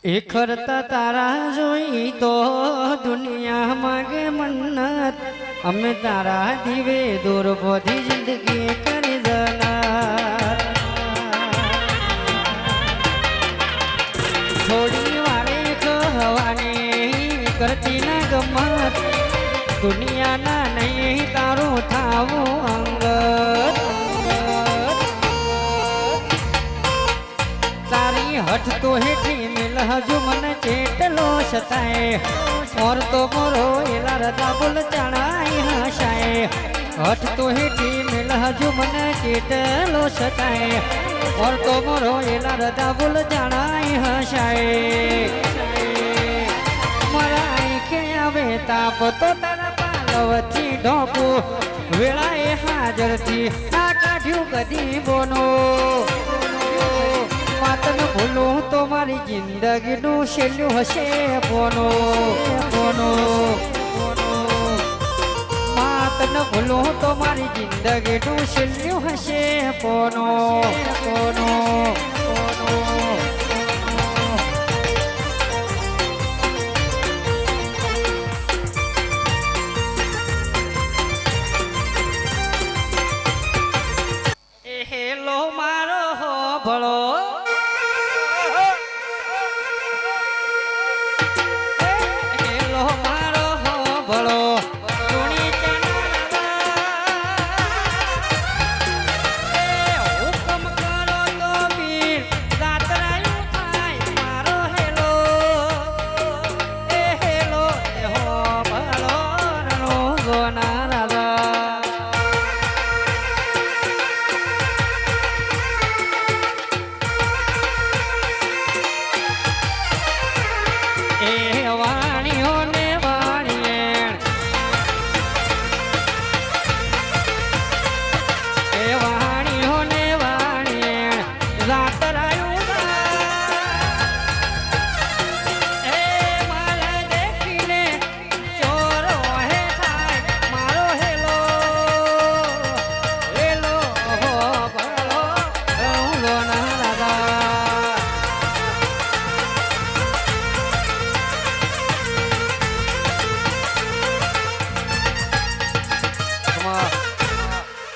એ ખરતા તારા જોઈ તો દુનિયા માગે મન્નત અમે તારા દીવે દૂર બધી જિંદગી કરી જનાર થોડી વારે કહેવાની કરતી ના ગમત દુનિયાના નહીં તારું થાવું અંગત તારી હઠ તો હેઠી મિલ હજુ મને ચેટલો સતાય ઓર તો મોરો એલા રજા બોલ ચણાઈ હસાય હઠ તો હેઠી મિલ હજુ મને ચેટલો સતાય ઓર તો મોરો એલા રજા બોલ ચણાઈ હસાય મારા આંખે આવે તાપ તો તારા પાલવથી ઢોકું વેળાએ હાજરથી આ કાઢ્યું કદી બોનો માતન ભૂલું તો મારી જિંદગીનું છેલ્લું હશે બોનો બોનો માતન ભૂલું તો મારી જિંદગીનું છેલ્લું હશે બોનો બોનો બોનો